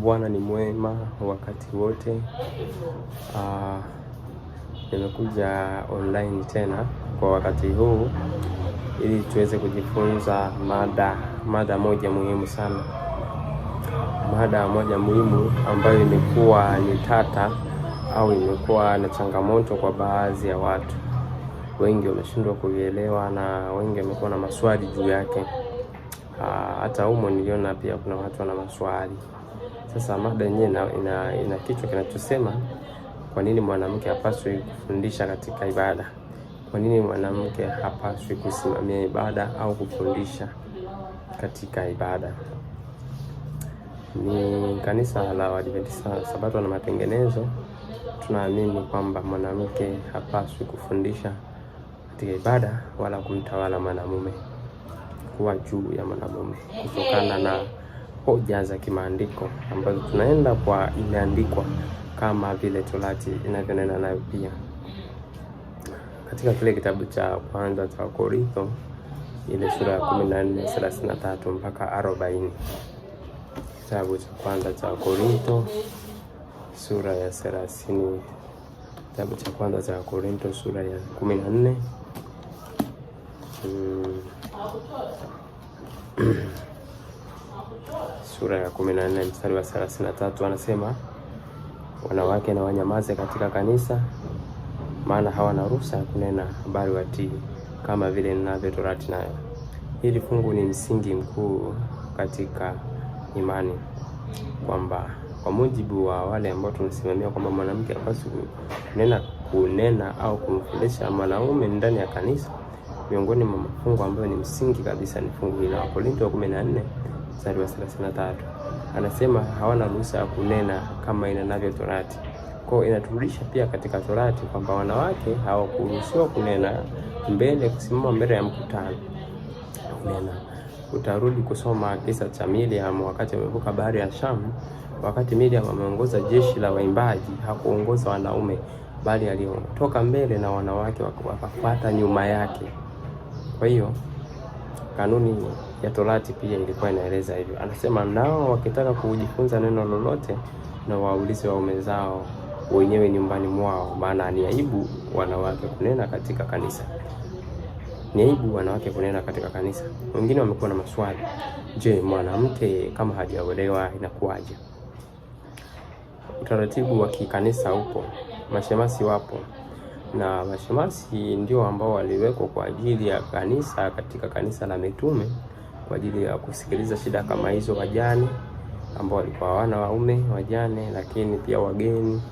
Bwana ni mwema wakati wote. Nimekuja online tena kwa wakati huu ili tuweze kujifunza mada moja muhimu sana. Mada moja muhimu ambayo imekuwa ni tata au imekuwa na changamoto kwa baadhi ya watu. Wengi wameshindwa kuielewa na wengi wamekuwa na maswali juu yake. Hata humo niliona pia kuna watu wana maswali. Sasa mada yenyewe ina kichwa kinachosema, kwa nini mwanamke hapaswi kufundisha katika ibada? Kwa nini mwanamke hapaswi kusimamia ibada au kufundisha katika ibada? Ni kanisa la Waadventista Sabato na Matengenezo, tunaamini kwamba mwanamke hapaswi kufundisha katika ibada wala kumtawala mwanamume, kuwa juu ya mwanamume, kutokana na hoja za kimaandiko ambazo tunaenda kwa imeandikwa kama vile Torati inavyonena nayo pia. Katika kile kitabu cha kwanza cha Korintho, ile sura ya 14:33 mpaka 40. Kitabu cha kwanza cha Korintho sura ya 30. Kitabu cha kwanza cha Korintho sura ya 14 sura ya 14 mstari wa 33, anasema, wanawake na wanyamaze katika kanisa, maana hawana ruhusa ya kunena, bali watii, kama vile ninavyo Torati nayo. Hili fungu ni msingi mkuu katika imani, kwamba kwa mujibu wa wale ambao tunasimamia kwamba mwanamke hapaswi kunena au kumfundisha mwanaume ndani ya kanisa, miongoni mwa mafungu ambayo ni msingi kabisa ni fungu hili la Korintho 14 mstari wa 33. Anasema hawana ruhusa ya kunena kama inanavyo Torati. Kwa inaturudisha pia katika Torati kwamba wanawake hawakuruhusiwa kunena kusimama mbele ya mkutano. Utarudi kusoma kisa cha Miriam wakati amevuka bahari ya Shamu. Wakati Miriam ameongoza jeshi la waimbaji, hakuongoza wanaume, bali alitoka mbele na wanawake wakafuata nyuma yake. Kwa hiyo kanuni ya Torati pia ilikuwa inaeleza hivyo. Anasema nao wakitaka kujifunza neno lolote na waulize waume zao wenyewe nyumbani mwao, maana ni aibu wanawake kunena katika kanisa. Ni aibu wanawake kunena katika kanisa. Wengine wamekuwa na maswali. Je, mwanamke kama hajaolewa inakuwaje? Utaratibu wa kikanisa upo. Mashemasi wapo. Na mashemasi ndio ambao waliwekwa kwa ajili ya kanisa, katika kanisa la mitume, kwa ajili ya kusikiliza shida kama hizo, wajane ambao walikuwa hawana waume, wajane, lakini pia wageni.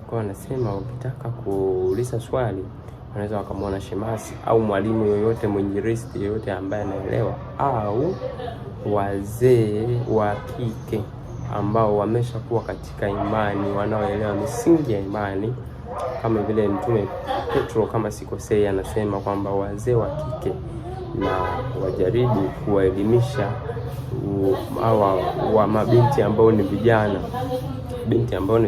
Kwa wanasema ukitaka kuuliza swali wanaweza wakamwona shemasi au mwalimu yoyote, mwinjilisti yoyote ambaye anaelewa, au wazee wa kike ambao wameshakuwa katika imani, wanaoelewa misingi ya imani, kama vile Mtume Petro kama sikosei anasema kwamba wazee wa kike na wajaribu kuwaelimisha wa mabinti ambao ni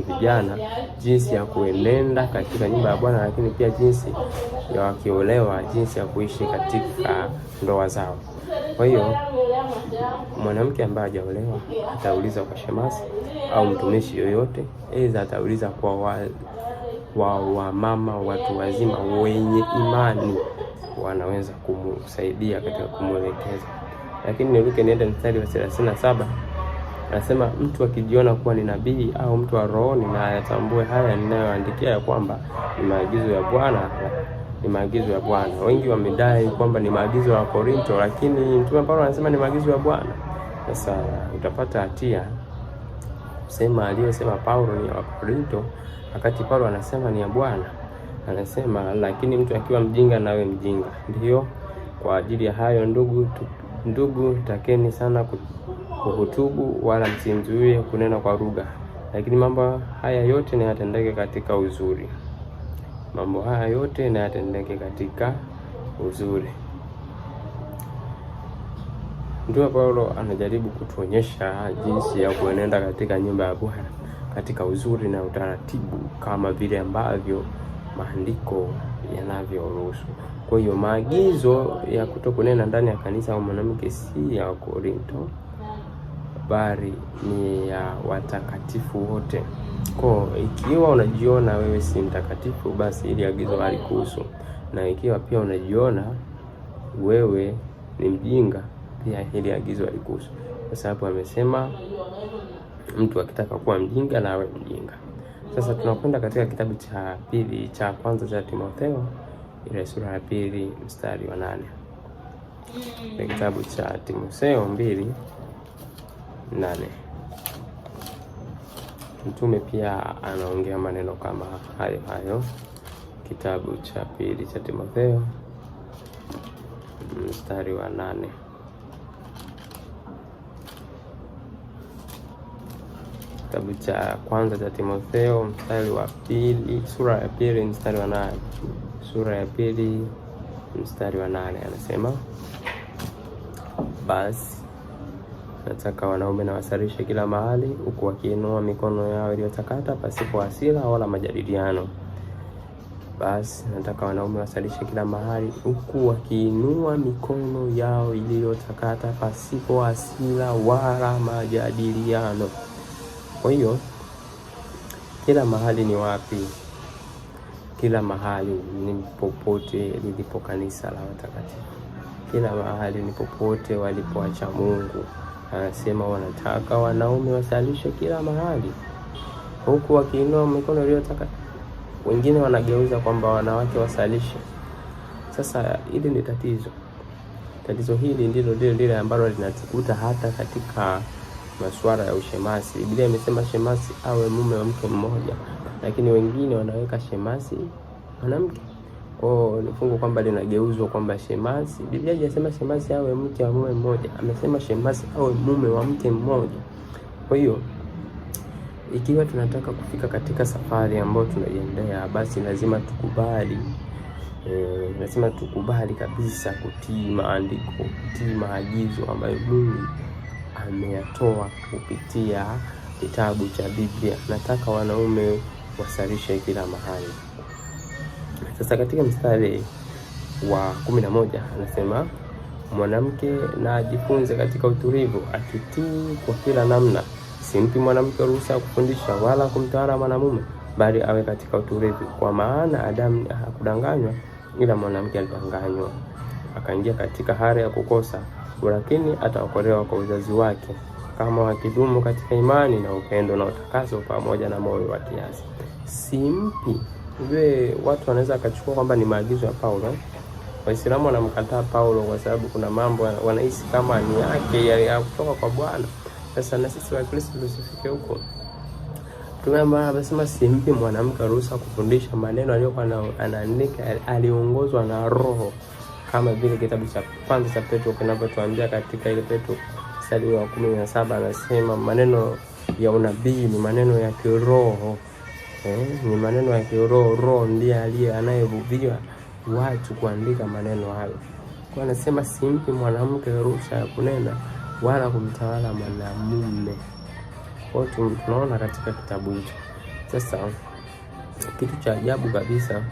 vijana, jinsi ya kuenenda katika nyumba ya Bwana, lakini pia jinsi ya wakiolewa, jinsi ya kuishi katika ndoa zao. Kwa hiyo mwanamke ambaye hajaolewa atauliza kwa shemasi au mtumishi yoyote, aidha atauliza kwa mama, watu wazima wenye imani, wanaweza kumsaidia katika kumwelekeza. Lakini niruke niende mstari wa 37. Anasema mtu akijiona kuwa ni nabii au mtu wa rohoni na ayatambue haya ninayoandikia, ya kwamba ni maagizo ya Bwana, ni maagizo ya Bwana. Wengi wamedai kwamba ni maagizo ya Korintho, lakini Mtume Paulo anasema ni maagizo ya Bwana. Sasa utapata hatia kusema aliyosema Paulo ni ya Korintho, wakati Paulo anasema ni ya Bwana. Anasema lakini mtu akiwa mjinga nawe mjinga. Ndio kwa ajili ya hayo ndugu takeni sana kuhutubu, wala msimzuie kunena kwa lugha, lakini mambo haya yote na yatendeke katika uzuri. Mambo haya yote na yatendeke katika uzuri. Mtume Paulo anajaribu kutuonyesha jinsi ya kuenenda katika nyumba ya Bwana katika uzuri na utaratibu, kama vile ambavyo maandiko yanavyoruhusu. Kwa hiyo maagizo ya kutokunena ndani ya kanisa au mwanamke si ya Korintho, bali ni ya watakatifu wote. Kwa ikiwa unajiona wewe si mtakatifu, basi ili agizo halikuhusu, na ikiwa pia unajiona wewe ni mjinga, pia hili agizo halikuhusu, kwa sababu amesema mtu akitaka kuwa mjinga na awe mjinga. Sasa tunakwenda katika kitabu cha kwanza cha Timotheo, ile sura ya 2 mstari wa 8. Kitabu cha Timotheo 2:8. Mtume pia anaongea maneno kama hayo. Kitabu cha 2 cha Timotheo mstari wa 8. Kitabu cha kwanza cha Timotheo mstari wa 2, sura ya 2 mstari wa 8. Sura ya 2 mstari wa 8 anasema, basi nataka wanaume na wasalishe kila mahali, huku wakiinua mikono yao iliyotakata pasipo hasira wala majadiliano. Basi nataka wanaume wasalishe kila mahali, huku wakiinua mikono yao iliyotakata pasipo hasira wala majadiliano. Kwa hiyo kila mahali ni wapi? Kila mahali ni popote lilipo kanisa la watakatifu. Kila mahali ni popote walipoacha Mungu. Anasema wanataka wanaume wasalishe kila mahali, huku wakiinua mikono iliyotakata. Wengine wanageuza kwamba wanawake wasalishe. Sasa hili ni tatizo. Tatizo hili ndilo lile ambalo linatukuta hata katika masuala ya ushemasi. Biblia imesema shemasi awe mume wa mke mmoja, lakini wengine wanaweka shemasi mwanamke. Kwa ni fungu kwamba linageuzwa kwamba shemasi, Biblia haijasema shemasi awe mke wa mume mmoja, amesema shemasi awe mume wa mke mmoja. Kwa hiyo ikiwa tunataka kufika katika safari ambayo tunaiendea, basi lazima tukubali kabisa kutii maandiko, kutii maagizo ambayo Mungu ameyatoa kupitia kitabu cha Biblia. Nataka wanaume wasalishe kila mahali. Sasa katika mstari wa 11 anasema, mwanamke na ajifunze katika utulivu, akitii kwa kila namna. Simpi mwanamke ruhusa ya kufundisha wala kumtawala mwanamume, bali awe katika utulivu. Kwa maana Adamu hakudanganywa, ila mwanamke alidanganywa, akaingia katika hali ya kukosa, lakini ataokolewa kwa uzazi wake, kama wakidumu katika imani na upendo na utakaso, pamoja na moyo wa kiasi. Simpi watu wanaweza akachukua kwamba ni maagizo ya Paulo. Waislamu wanamkataa Paulo kwa sababu kuna mambo wanahisi kama ni yake ya kutoka kwa Bwana. Sasa na sisi Wakristo tusifike huko. Tumeambiwa anasema simpi mwanamke ruhusa kufundisha. Maneno aliyokuwa anaandika aliongozwa na Roho, kama vile kitabu cha kwanza cha Petro kinavyotuambia katika ile Petro mstari wa 17, anasema maneno ya unabii ni maneno ya kiroho. Ni maneno ya kiroho. Roho ndiye anayevuvia watu kuandika maneno hayo. Kwa anasema simpi mwanamke ruhusa ya kunena wala kumtawala mwanamume. Kwa tunaona katika kitabu hicho. Sasa kitu cha ajabu kabisa,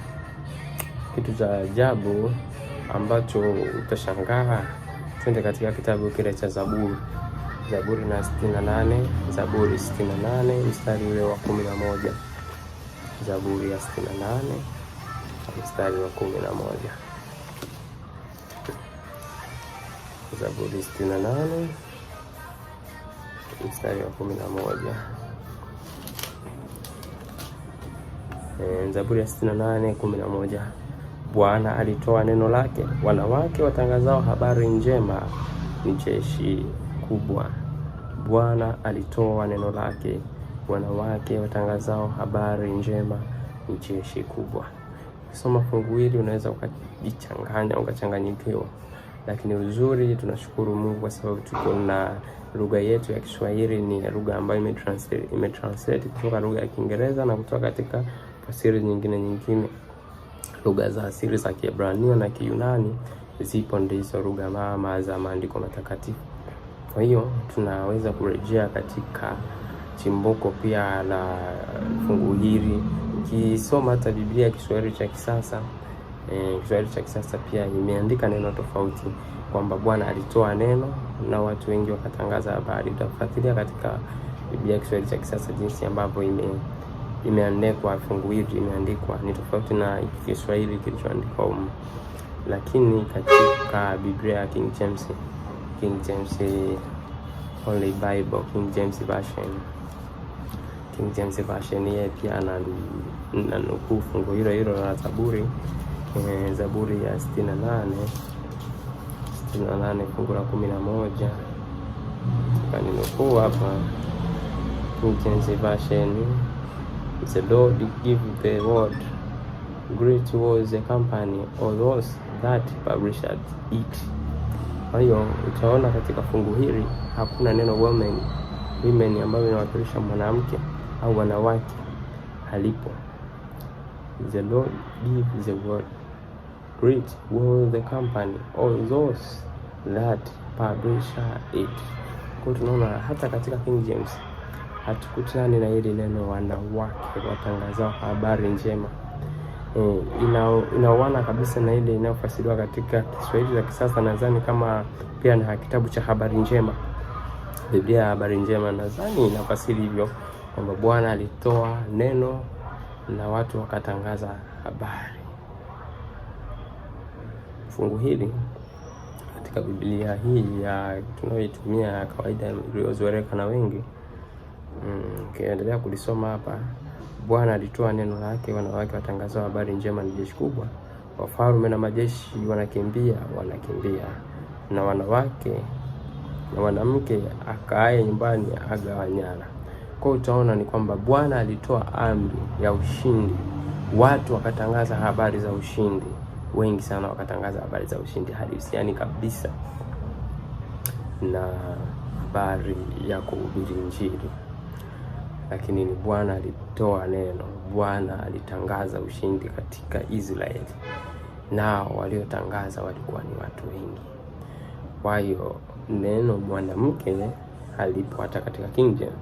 kitu cha ajabu ambacho utashangaa, twende katika kitabu kile cha Zaburi na 68, Zaburi 68 mstari ule wa 11. Zaburi ya 68 mstari wa 11. Zaburi 68 mstari wa 11. Zaburi ya 68:11. Bwana alitoa neno lake, wanawake watangazao habari njema ni jeshi kubwa. Bwana alitoa neno lake, wanawake watangazao habari njema ni jeshi kubwa. Soma fungu hili unaweza ukachanganyikiwa, lakini uzuri tunashukuru Mungu kwa sababu tuko na lugha yetu ya Kiswahili. Ni lugha ambayo imetranslate kutoka lugha ya Kiingereza na kutoka katika fasiri nyingine. Lugha za asili za Kiebrania na Kiyunani zipo, ndizo lugha mama za maandiko matakatifu. Kwa hiyo tunaweza kurejea katika chimbuko pia la fungu hili. Ukisoma hata Biblia ya Kiswahili cha kisasa Kiswahili cha kisasa pia imeandika neno tofauti kwamba Bwana alitoa neno na watu wengi wakatangaza habari. Utafuatilia katika Biblia ya Kiswahili cha kisasa jinsi ambavyo imeandikwa, fungu hili imeandikwa ni tofauti na Kiswahili kilichoandikwa lakini katika Biblia ya King James Holy Bible, King James Version, yeye pia ananukuu fungu hilo la Zaburi ya 68 fungu la 11. Kaninukuu hapa King James Version, the Lord give the word, great was the company of those that published it. Kwa hiyo utaona katika fungu hili hakuna neno women ambayo inawakilisha mwanamke au wanawake halipo. The Lord give the word, great was the company of those that published it. Kwa tunaona hata katika King James hatukutani na hili neno wanawake watangazao habari njema. Inaoana kabisa na ile inayofasiriwa katika Kiswahili cha kisasa. Nadhani kama pia na kitabu cha habari njema, Biblia ya habari njema, nadhani inafasiri hivyo kwamba Bwana alitoa neno na watu wakatangaza habari. Fungu hili katika Biblia hii ya tunayoitumia ya kawaida iliyozoeleka na wengi, ukiendelea kulisoma hapa, Bwana alitoa neno lake, wanawake watangazao habari njema ni jeshi kubwa, wafalme na majeshi wanakimbia, na wanawake na mwanamke akaaye nyumbani agawanyana. Kwa utaona ni kwamba Bwana alitoa amri ya ushindi, watu wakatangaza habari za ushindi, wengi sana wakatangaza habari za ushindi halisi kabisa na habari ya kuhubiri Injili. Lakini ni Bwana alitoa neno, Bwana alitangaza ushindi katika Israeli, nao waliotangaza walikuwa ni watu wengi. Kwa hiyo neno mwanamke halipo hata katika King James.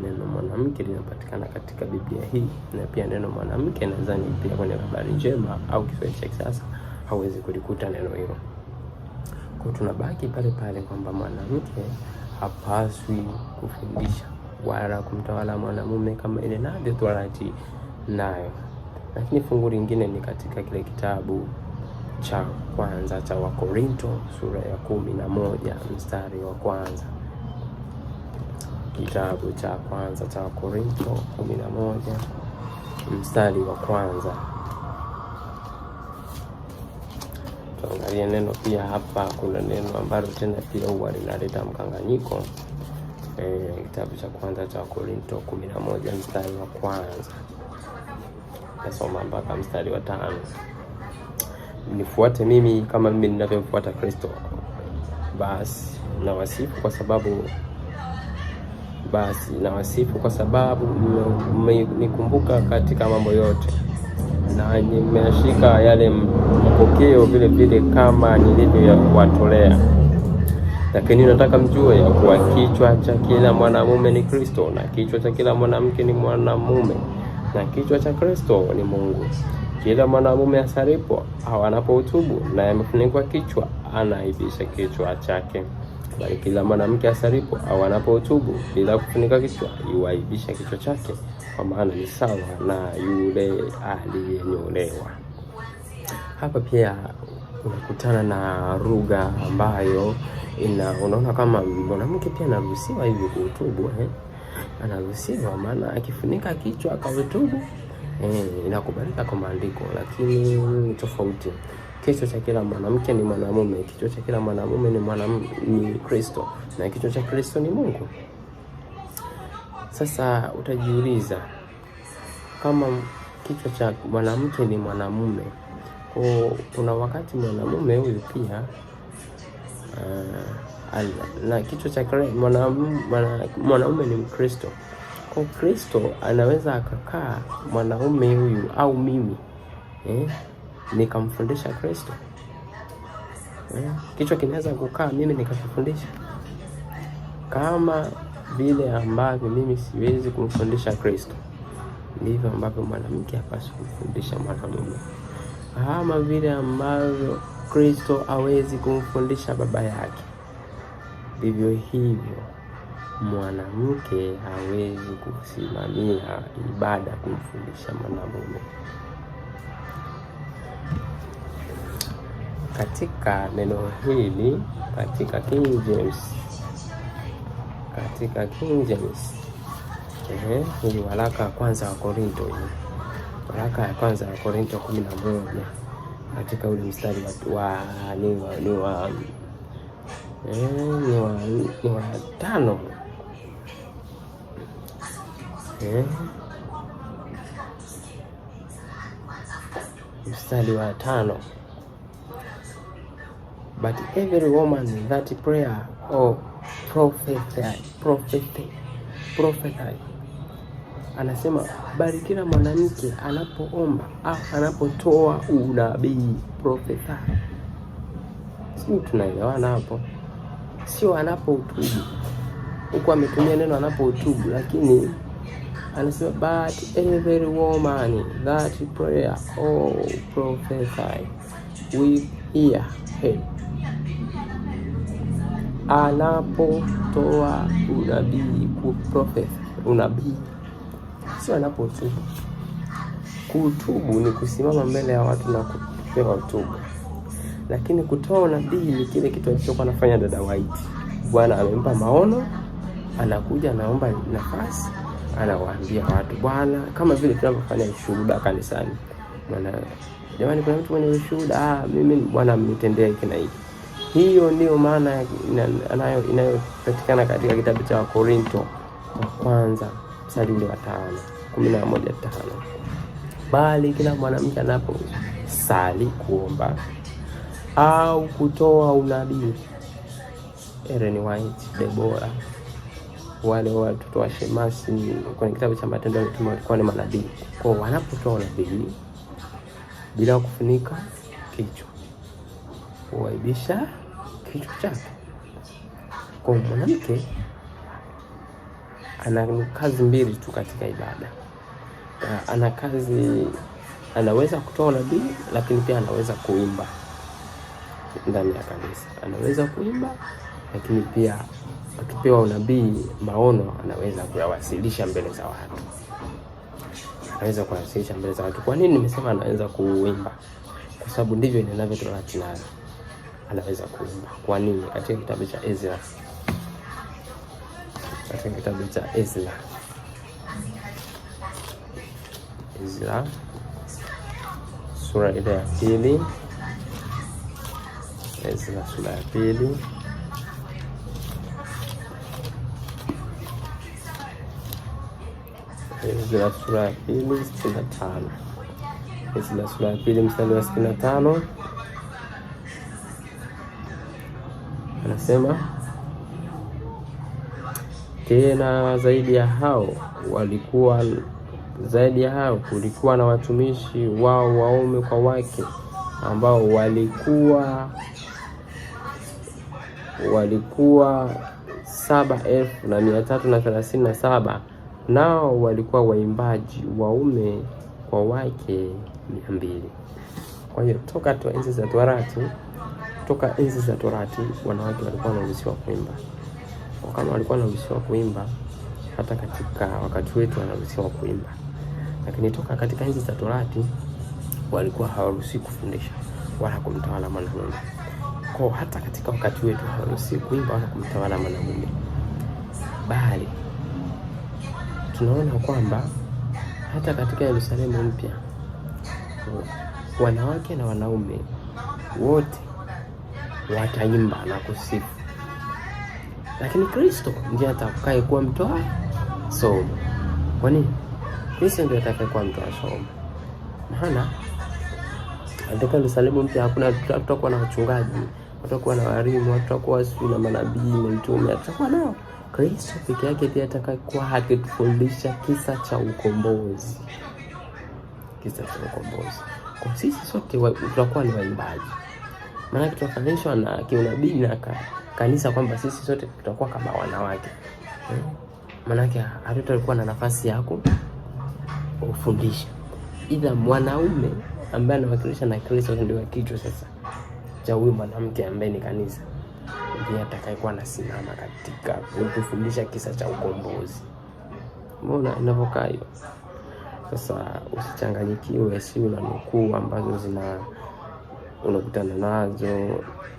Neno mwanamke linapatikana katika Biblia hii, na pia neno mwanamke nadhani pia kwenye habari njema au Kiswahili cha kisasa hauwezi kulikuta neno hilo. Kwa tunabaki pale kwamba mwanamke hapaswi kufundisha wala kumtawala mwanamume kama ile navyo Torati nayo. Lakini fungu lingine ni katika kile kitabu cha kwanza cha Wakorinto sura ya 11 mstari wa kwanza. Kitabu cha kwanza cha Wakorinto 11 mstari wa kwanza. Tuangalie neno pia hapa. Kuna neno ambalo tena pia huwa linaleta mkanganyiko. Kitabu cha kwanza cha Wakorinto 11 mstari wa kwanza. Nasoma mpaka mstari wa 5. Nifuate mimi kama mimi ninavyomfuata Kristo. Basi nawasifu kwa sababu mmenikumbuka katika mambo yote, na nimeshika yale mapokeo vile kama nilivyowatolea. Lakini nataka mjue ya kuwa kichwa cha kila mwanamume ni Kristo, na kichwa cha kila mwanamke ni mwanamume, na kichwa cha Kristo ni Mungu. Kila mwanamume asalipo au anapohutubu na amefunikwa kichwa, anaibisha kichwa chake. Bali kila mwanamke asalipo au anapohutubu bila kufunika kichwa, yuaibisha kichwa chake, kwa maana ni sawa na yule aliyenyolewa. Hapa pia unakutana na lugha ambayo unaona kama mwanamke pia anaruhusiwa hivi kuhutubu, anaruhusiwa, maana akifunika kichwa akahutubu inakubalika kwa maandiko. Lakini ni tofauti. Kichwa cha kila mwanamke ni mwanamume, kichwa cha kila mwanamume ni Kristo, na kichwa cha Kristo ni Mungu. Sasa utajiuliza, kama kichwa cha mwanamke ni mwanamume, kuna wakati mwanamume huyu pia na kichwa cha mwanamume ni Mkristo. Kwa Kristo anaweza akakaa mwanaume huyu au mimi nikamfundisha Kristo. Kichwa kinaweza kukaa mimi nikakufundisha, kama vile ambavyo mimi siwezi kumfundisha Kristo, ndivyo ambavyo mwanamke hapaswi kumfundisha mwanamume. kama vile ambavyo Kristo hawezi kumfundisha baba yake, vivyo hivyo mwanamke hawezi kusimamia ibada kumfundisha mwanamume. Katika neno hili katika King James, hii waraka ya kwanza wa Korinto, waraka ya kwanza wa Korinto 11 katika ule mstari wa 5, mstari wa 5, but every woman that prayer or prophesy, anasema bali kila mwanamke anapoomba au anapotoa unabii, prophesy. Sio, tunaelewana hapo? Sio anapohutubu, huko ametumia neno anapohutubu, lakini anasema but every woman that prayer or prophesy with ear head, anapotoa unabii, prophet, unabii, sio anapohutubu. Kuhutubu ni kusimama mbele ya watu na kupewa hotuba, lakini kutoa unabii ni kile kitu alichokuwa anafanya dada White. Bwana amempa maono, anakuja anaomba nafasi, anawaambia watu Bwana, kama vile tunavyofanya ushuhuda kanisani. Bwana, jamani, kuna mtu mwenye ushuhuda, mimi Bwana amenitendea hiki na hiki. Hiyo ndio maana inayopatikana katika kitabu cha Korinto wa kwanza mstari ule wa 11:5. Bali kila mwanamke anaposali, kuomba au kutoa unabii, Ellen White, Deborah, wale watoto wa Shemasi kwenye kitabu cha Matendo ya Mitume walikuwa ni manabii. Kwa wanapotoa unabii bila kufunika kichwa, huaibisha kichwa chake. Kwa mwanamke ana kazi mbili tu katika ibada. Ana kazi, anaweza kutoa unabii, lakini pia anaweza kuimba ndani ya kanisa. Anaweza kuimba, lakini pia akipewa unabii, maono, anaweza kuyawasilisha mbele za watu. Kwa nini nimesema anaweza kuimba? Kwa sababu ndivyo inavyotorati nayo. Anaweza kuimba. Kwa nini? Katika kitabu cha Ezra sura ile ya 2, Ezra sura ya 2 Ezra sura ya 2 65. Ezra sura ya 2 mstari wa 65 anasema, tena zaidi ya hao kulikuwa na watumishi wao waume kwa wake, ambao walikuwa 7,337, nao walikuwa waimbaji waume kwa wake 200. Kwa hiyo toka enzi za Torati wanawake walikuwa wanaruhusiwa kuimba. Kama walikuwa wanaruhusiwa kuimba, hata katika wakati wetu wanaruhusiwa kuimba. Lakini toka katika enzi za Torati walikuwa hawaruhusiwi kufundisha wala kumtawala mwanamume. Kwa hata katika wakati wetu hawaruhusiwi kuimba wala kumtawala mwanamume. Bali tunaona kwamba hata katika Yerusalemu mpya wanawake na wanaume wote wataimba na kusifu. Lakini Kristo ndiye atakaye kuwa mtoa somo. Kwa nini? Kristo ndiye atakaye kuwa mtoa somo. Maana katika Yerusalemu mpya hakuna, tutakuwa na wachungaji, tutakuwa na walimu, tutakuwa na manabii na mitume, tutakuwa nao. Kristo pekee yake ndiye atakaye kuwa akitufundisha kisa cha ukombozi. Kwa sisi sote tutakuwa ni waimbaji. Maana tutafundishwa na kiunabii na kanisa kwamba sisi sote tutakuwa kama wanawake. Maana hatutakuwa na nafasi ya kufundisha. Ila mwanaume ambaye anawakilisha na Kristo ndio kichwa sasa cha huyu mwanamke ambaye ni kanisa, ndiye atakayekuwa anasimama katika kutufundisha kisa cha ukombozi. Umeona inavyokaa hiyo? Sasa usichanganyikiwe, si una nukuu ambazo unakutana nazo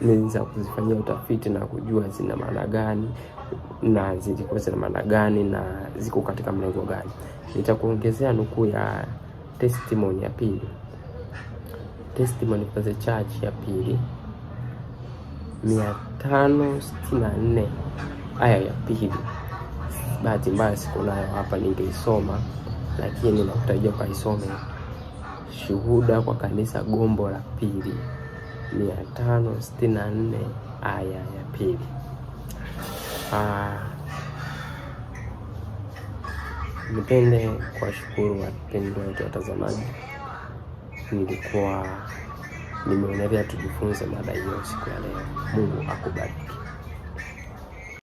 ni za kuzifanyia utafiti na kujua zina maana gani na zilikuwa zina maana gani na ziko katika mlengo gani. Nitakuongezea nukuu ya testimony ya pili, Testimony for the Church ya pili 564 aya ya pili. Bahati mbaya siku nayo hapa, ningeisoma lakini nakutajia kaisome. Shuhuda kwa Kanisa Gombo la Pili 564 aya ya pili. Nipende kuwashukuru wapendwa wetu watazamaji. Nilikuwa nimeonelea tujifunze mada hiyo siku ya leo. Mungu akubariki.